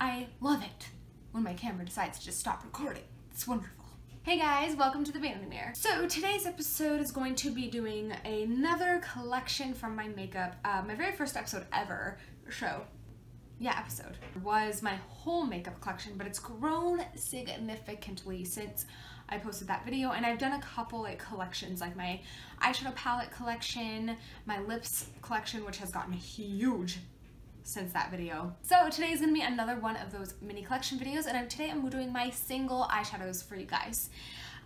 I love it when my camera decides to just stop recording. It's wonderful. Hey guys, welcome to the Vanity Mirror. So today's episode is going to be doing another collection from my makeup. My very first episode ever, episode, was my whole makeup collection, but it's grown significantly since I posted that video, and I've done a couple like collections, like my eyeshadow palette collection, my lips collection, which has gotten huge since that video. So today is going to be another one of those mini collection videos, and today I'm doing my single eyeshadows for you guys.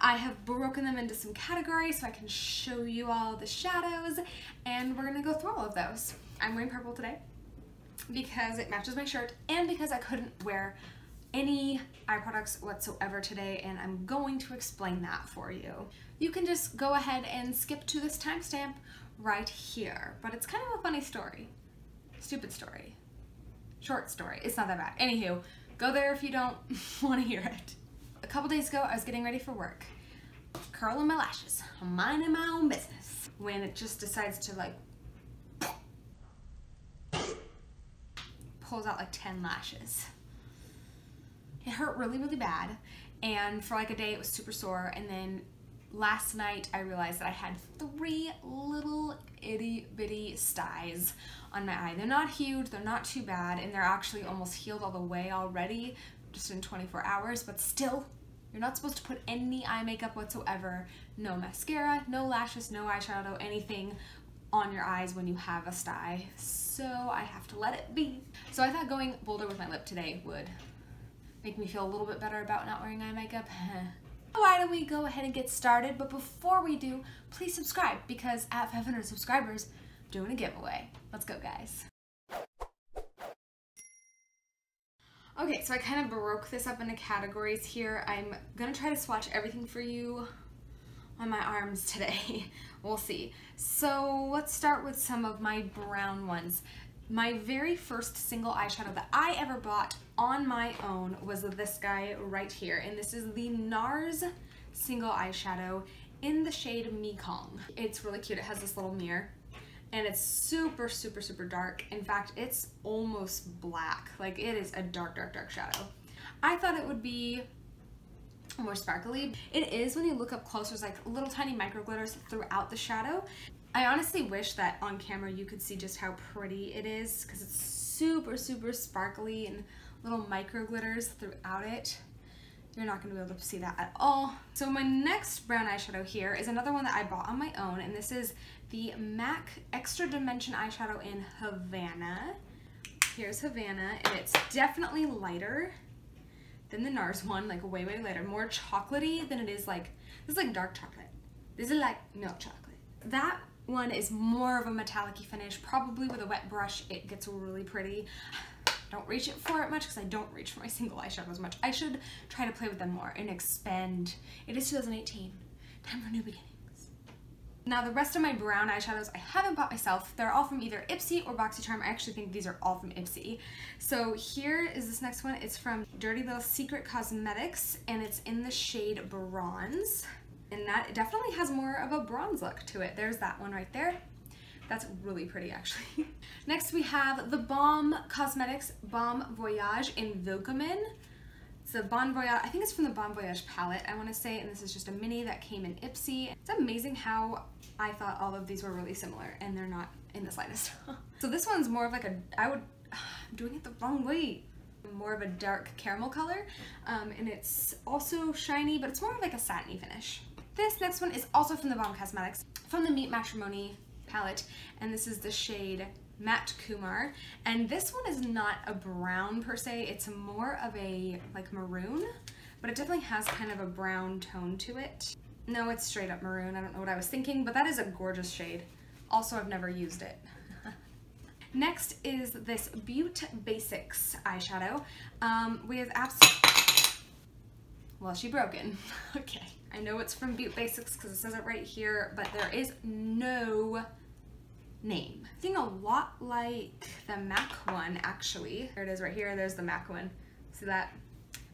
I have broken them into some categories so I can show you all the shadows, and we're going to go through all of those. I'm wearing purple today because it matches my shirt and because I couldn't wear any eye products whatsoever today, and I'm going to explain that for you. You can just go ahead and skip to this timestamp right here, but it's kind of a funny story. Stupid story. Short story. It's not that bad. Anywho, go there if you don't want to hear it. A couple days ago, I was getting ready for work. Curling my lashes. I'm minding my own business. When it just decides to like pulls out like 10 lashes. It hurt really, really bad. And for like a day, it was super sore. And then last night, I realized that I had 3 little itty bitty styes on my eye. They're not huge, they're not too bad, and they're actually almost healed all the way already, just in 24 hours, but still, you're not supposed to put any eye makeup whatsoever, no mascara, no lashes, no eyeshadow, anything on your eyes when you have a sty, so I have to let it be. So I thought going bolder with my lip today would make me feel a little bit better about not wearing eye makeup. Why don't we go ahead and get started? But before we do, please subscribe, because at 500 subscribers, I'm doing a giveaway. Let's go, guys. Okay, so I kind of broke this up into categories here. I'm gonna try to swatch everything for you on my arms today. We'll see. So let's start with some of my brown ones. My very first single eyeshadow that I ever bought on my own was this guy right here, and this is the NARS single eyeshadow in the shade Mekong. It's really cute. It has this little mirror, and it's super, super, super dark. In fact, it's almost black. Like, it is a dark, dark, dark shadow. I thought it would be more sparkly. It is when you look up close. There's like little tiny micro glitters throughout the shadow. I honestly wish that on camera you could see just how pretty it is, because it's super, super sparkly and little micro glitters throughout it. You're not going to be able to see that at all. So my next brown eyeshadow here is another one that I bought on my own, and this is the MAC Extra Dimension eyeshadow in Havana. Here's Havana, and it's definitely lighter than the NARS one, like way, way lighter. More chocolatey than it is like, this is like dark chocolate. This is like milk chocolate. That one is more of a metallic-y finish. Probably with a wet brush, it gets really pretty. Don't reach it for it much, because I don't reach for my single eyeshadows much. I should try to play with them more and expand. It is 2018. Time for new beginnings. Now the rest of my brown eyeshadows I haven't bought myself. They're all from either Ipsy or BoxyCharm. I actually think these are all from Ipsy. So here is this next one. It's from Dirty Little Secret Cosmetics, and it's in the shade Bronze. And that definitely has more of a bronze look to it. There's that one right there. That's really pretty, actually. Next, we have the Balm Cosmetics Balm Voyage in Vilcomen. It's a Bon Voyage, I think it's from the Bon Voyage palette, I want to say, and this is just a mini that came in Ipsy. It's amazing how I thought all of these were really similar, and they're not in the slightest. So this one's more of like a, I'm doing it the wrong way. More of a dark caramel color, and it's also shiny, but it's more of like a satiny finish. This next one is also from the Balm Cosmetics, from the Meet Matrimony palette, and this is the shade Matte Kumar. And this one is not a brown per se, it's more of a like maroon, but it definitely has kind of a brown tone to it. No, it's straight up maroon. I don't know what I was thinking, but that is a gorgeous shade. Also, I've never used it. Next is this Beaut Basics eyeshadow with well, she broken. Okay. I know it's from Beaut Basics because it says it right here, but there is no name. I think a lot like the MAC one, actually. There it is right here. There's the MAC one. See that?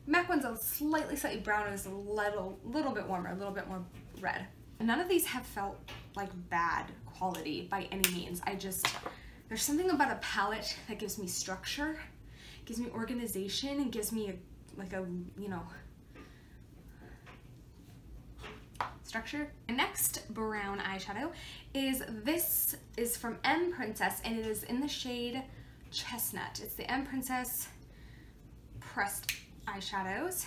MAC one's a slightly brown, and it's a little bit warmer, a little bit more red. None of these have felt like bad quality by any means. There's something about a palette that gives me structure, gives me organization and gives me like a, you know, structure. The next brown eyeshadow is, this is from M Princess, and it is in the shade Chestnut. It's the M Princess pressed eyeshadows.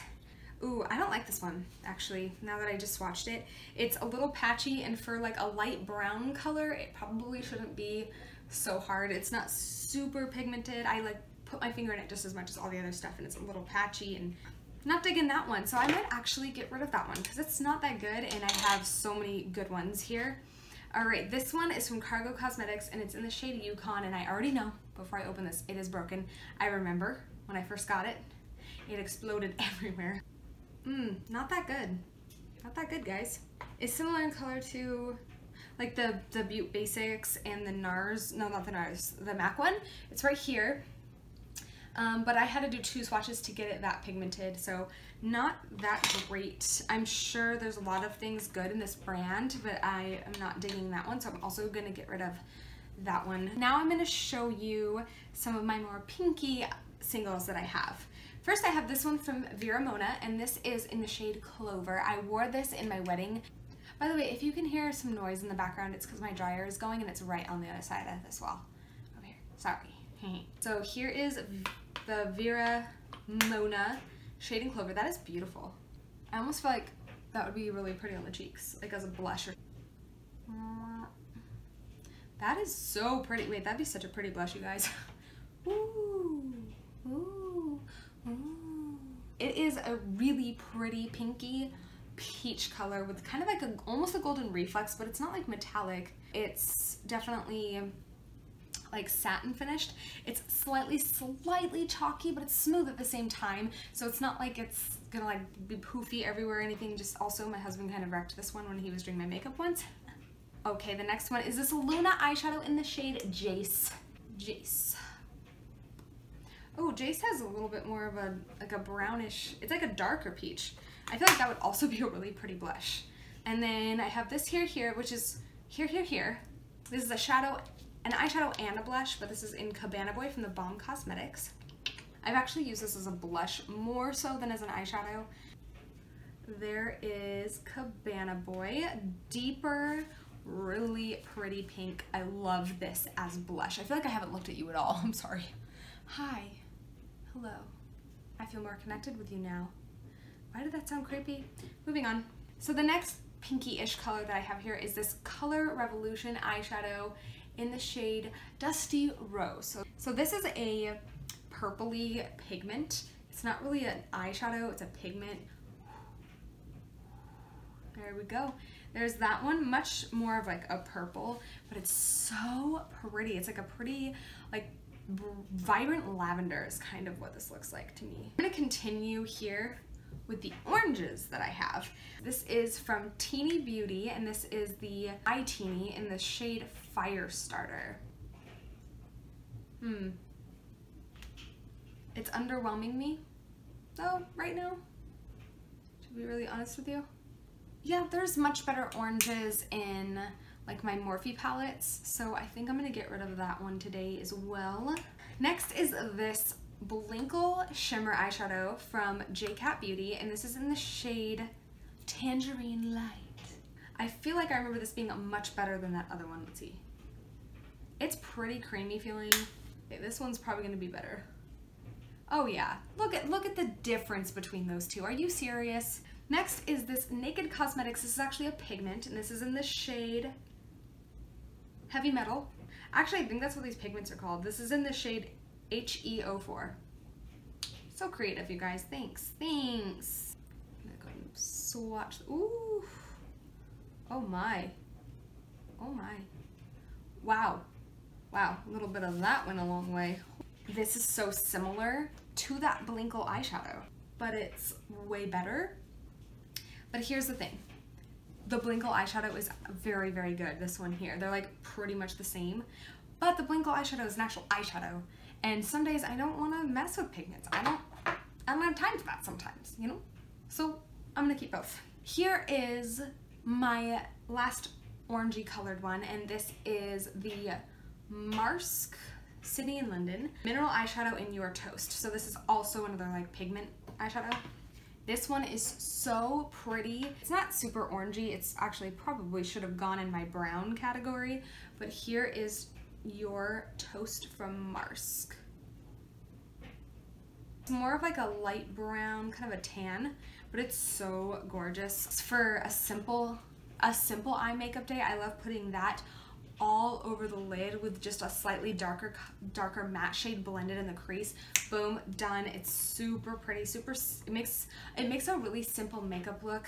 Ooh, I don't like this one, actually, now that I just swatched it. It's a little patchy, and for like a light brown color, it probably shouldn't be so hard. It's not super pigmented. I like put my finger in it just as much as all the other stuff, and it's a little patchy and not digging that one. So I might actually get rid of that one because it's not that good, and I have so many good ones here. All right, this one is from Cargo Cosmetics, and it's in the shade Yukon, and I already know before I open this, it is broken. I remember when I first got it, it exploded everywhere. Not that good. Not that good, guys. It's similar in color to like the Butte Basics and the NARS, no, not the NARS, the MAC one. It's right here. But I had to do 2 swatches to get it that pigmented, so not that great. I'm sure there's a lot of things good in this brand, but I am not digging that one, so I'm also gonna get rid of that one. Now I'm gonna show you some of my more pinky singles that I have. First, I have this one from Vera Mona, and this is in the shade Clover. I wore this in my wedding. By the way, if you can hear some noise in the background, it's because my dryer is going, and it's right on the other side of this wall. Over here, sorry. So here is the Vera Mona shade in Clover. That is beautiful. I almost feel like that would be really pretty on the cheeks, like as a blush. That is so pretty. Wait, that'd be such a pretty blush, you guys. Ooh, ooh, ooh. It is a really pretty pinky peach color with kind of like almost a golden reflex, but it's not like metallic. It's definitely like satin finished. It's slightly chalky, but it's smooth at the same time. So it's not like it's gonna like be poofy everywhere or anything. Just also my husband kind of wrecked this one when he was doing my makeup once. Okay, the next one is this Luna eyeshadow in the shade Jace. Jace. Oh, Jace has a little bit more of a, like a brownish, it's like a darker peach. I feel like that would also be a really pretty blush. And then I have this here, which is here. This is a shadow, an eyeshadow and a blush, but this is in Cabana Boy from the Balm Cosmetics. I've actually used this as a blush more so than as an eyeshadow. There is Cabana Boy, deeper, really pretty pink. I love this as blush. I feel like I haven't looked at you at all. I'm sorry. Hi. Hello. I feel more connected with you now. Why did that sound creepy? Moving on. So the next pinky-ish color that I have here is this Color Revolution eyeshadow in the shade Dusty Rose. So this is a purpley pigment. It's not really an eyeshadow, it's a pigment. There we go. There's that one, much more of like a purple, but it's so pretty. It's like a pretty, like, vibrant lavender is kind of what this looks like to me. I'm gonna continue here with the oranges that I have. This is from Teeny Beauty, and this is the Eye Teeny in the shade Firestarter. It's underwhelming me, though, right now. To be really honest with you. Yeah, there's much better oranges in like my Morphe palettes, so I think I'm gonna get rid of that one today as well. Next is this Blinkle Shimmer eyeshadow from JCat Beauty, and this is in the shade Tangerine Light. I feel like I remember this being much better than that other one. Let's see. It's pretty creamy feeling. Okay, this one's probably gonna be better. Oh yeah, look at the difference between those two. Are you serious? Next is this Naked Cosmetics. This is actually a pigment, and this is in the shade Heavy Metal. Actually, I think that's what these pigments are called. This is in the shade HE04. So creative, you guys. Thanks. Thanks. I'm gonna go and swatch. Ooh. Oh my. Oh my. Wow. Wow. A little bit of that went a long way. This is so similar to that Blinkle eyeshadow, but it's way better. But here's the thing. The Blinkle eyeshadow is very, very good. This one here. They're like pretty much the same. But the Blinkle eyeshadow is an actual eyeshadow. And some days I don't want to mess with pigments. I don't have time for that sometimes, you know? So I'm gonna keep both. Here is my last orangey colored one, and this is the Marsk Sydney and London Mineral Eyeshadow in Your Toast. So this is also another like pigment eyeshadow. This one is so pretty. It's not super orangey. It's actually probably should have gone in my brown category, but here is Your Toast from Marsk. It's more of like a light brown, kind of a tan, but it's so gorgeous. For a simple eye makeup day, I love putting that all over the lid with just a slightly darker matte shade blended in the crease. Boom, done. It's super pretty, it makes a really simple makeup look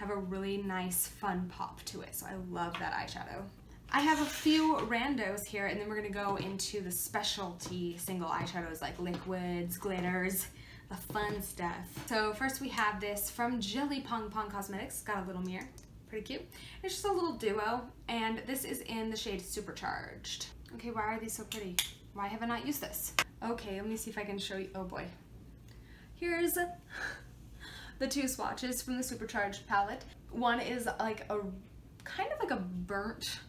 have a really nice fun pop to it. So I love that eyeshadow. I have a few randos here, and then we're gonna go into the specialty single eyeshadows like liquids, glitters, the fun stuff. So first we have this from Jelly Pong Pong Cosmetics. Got a little mirror. Pretty cute. It's just a little duo, and this is in the shade Supercharged. Okay, why are these so pretty? Why have I not used this? Okay, let me see if I can show you. Oh boy. Here's the two swatches from the Supercharged palette. One is like a kind of like a burnt,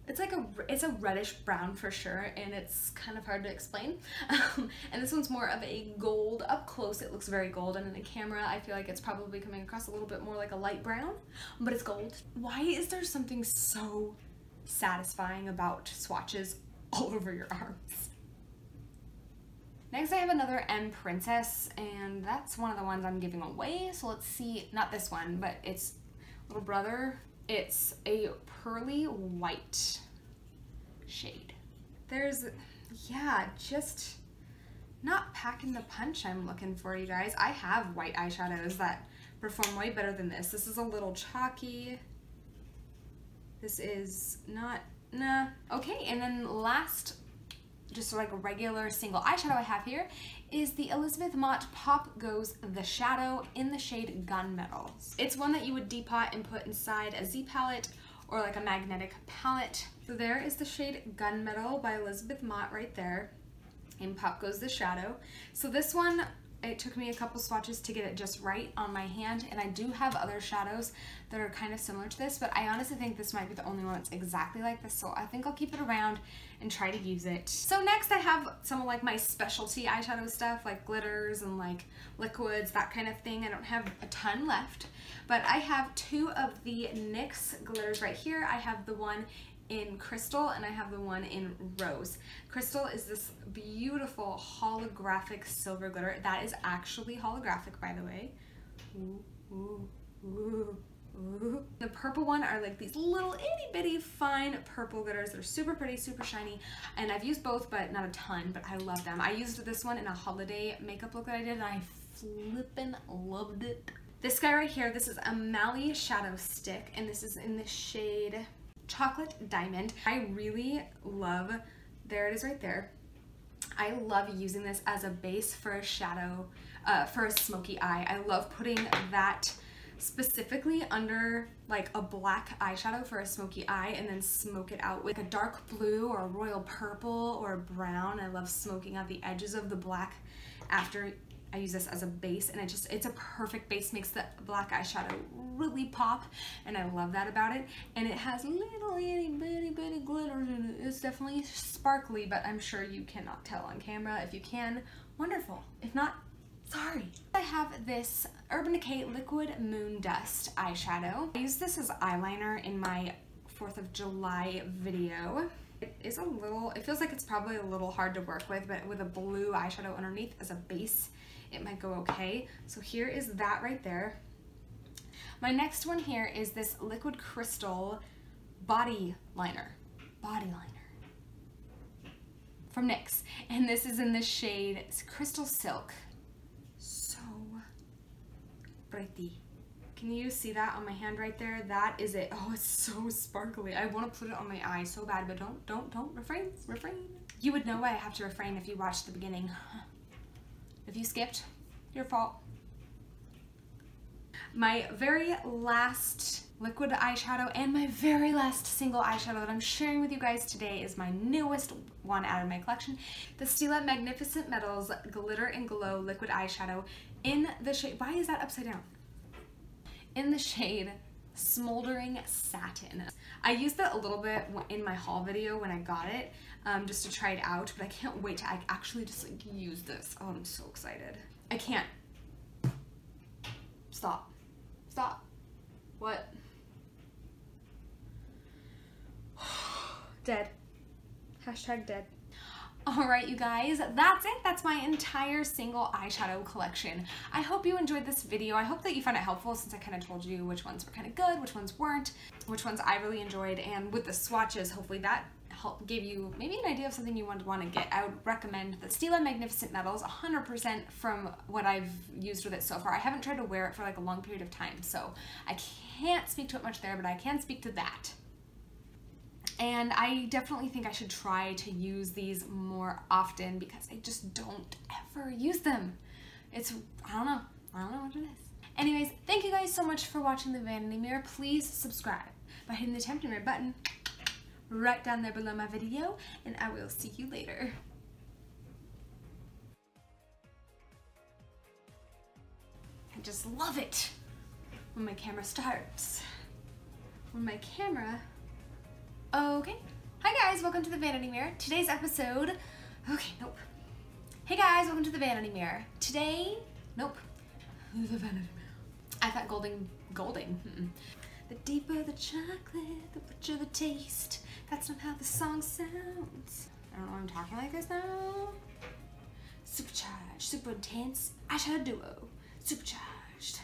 it's a reddish brown for sure, and it's kind of hard to explain. And this one's more of a gold. Up close it looks very gold, and in the camera I feel like it's probably coming across a little bit more like a light brown, but it's gold. Why is there something so satisfying about swatches all over your arms? Next I have another M Princess, and that's one of the ones I'm giving away. So let's see, not this one, but its little brother. It's a pearly white shade. There's, yeah, just not packing the punch I'm looking for, you guys. I have white eyeshadows that perform way better than this. This is a little chalky. This is not, nah. Okay, and then last, just like a regular single eyeshadow I have here is the Elizabeth Mott Pop Goes the Shadow in the shade Gunmetal. It's one that you would depot and put inside a Z palette or like a magnetic palette. So there is the shade Gunmetal by Elizabeth Mott right there, and Pop Goes the Shadow. So this one, it took me a couple swatches to get it just right on my hand, and I do have other shadows that are kind of similar to this, but I honestly think this might be the only one that's exactly like this, so I think I'll keep it around and try to use it. So next I have some of like my specialty eyeshadow stuff, like glitters and like liquids, that kind of thing. I don't have a ton left, but I have two of the NYX glitters right here. I have the one in Crystal, and I have the one in Rose. Crystal is this beautiful holographic silver glitter. That is actually holographic, by the way. Ooh, ooh, ooh, ooh. The purple one are like these little itty bitty fine purple glitters that are super pretty, super shiny, and I've used both, but not a ton, but I love them. I used this one in a holiday makeup look that I did, and I flippin' loved it. This guy right here, this is a Mally Shadow Stick, and this is in the shade Chocolate Diamond. I really love, there it is right there. I love using this as a base for a shadow, for a smoky eye. I love putting that specifically under like a black eyeshadow for a smoky eye, and then smoke it out with a dark blue or a royal purple or brown. I love smoking out the edges of the black after I use this as a base, and it's a perfect base, makes the black eyeshadow really pop, and I love that about it. And it has little itty bitty glitters in it. It's definitely sparkly, but I'm sure you cannot tell on camera. If you can, wonderful. If not, sorry. I have this Urban Decay Liquid Moon Dust eyeshadow. I used this as eyeliner in my 4th of July video. It is a little, it feels like it's probably a little hard to work with, but with a blue eyeshadow underneath as a base, it might go okay. So here is that right there. My next one here is this Liquid Crystal Body Liner. From NYX. And this is in the shade Crystal Silk. So pretty. Can you see that on my hand right there? That is it. Oh, it's so sparkly. I want to put it on my eye so bad, but don't. Refrain. You would know why I have to refrain if you watched the beginning. If you skipped, your fault. My very last liquid eyeshadow and my very last single eyeshadow that I'm sharing with you guys today is my newest one out of my collection, the Stila Magnificent Metals Glitter and Glow Liquid Eyeshadow in the shade, why is that upside down? In the shade Smoldering Satin. I used that a little bit in my haul video when I got it, just to try it out, but I can't wait to actually just like use this. Oh, I'm so excited. I can't. Stop. Stop. What? Dead. Hashtag dead. Alright, you guys, that's it. That's my entire single eyeshadow collection. I hope you enjoyed this video. I hope that you found it helpful, since I kind of told you which ones were kind of good, which ones weren't, which ones I really enjoyed, and with the swatches, hopefully that gave you maybe an idea of something you want to get. I would recommend the Stila Magnificent Metals 100% from what I've used with it so far. I haven't tried to wear it for like a long period of time, so I can't speak to it much there, but I can speak to that. And I definitely think I should try to use these more often, because I just don't ever use them. It's, I don't know what it is. Anyways, thank you guys so much for watching the Vanity Mirror. Please subscribe by hitting the temperature mirror button right down there below my video, and I will see you later. I just love it when my camera starts. Okay. Hi guys, welcome to the Vanity Mirror. Today's episode, Hey guys, welcome to the Vanity Mirror. Today, the Vanity Mirror. I thought golden. The deeper the chocolate, the richer the taste. That's not how the song sounds. I don't know why I'm talking like this now. Supercharged, super intense, eyeshadow duo. Supercharged.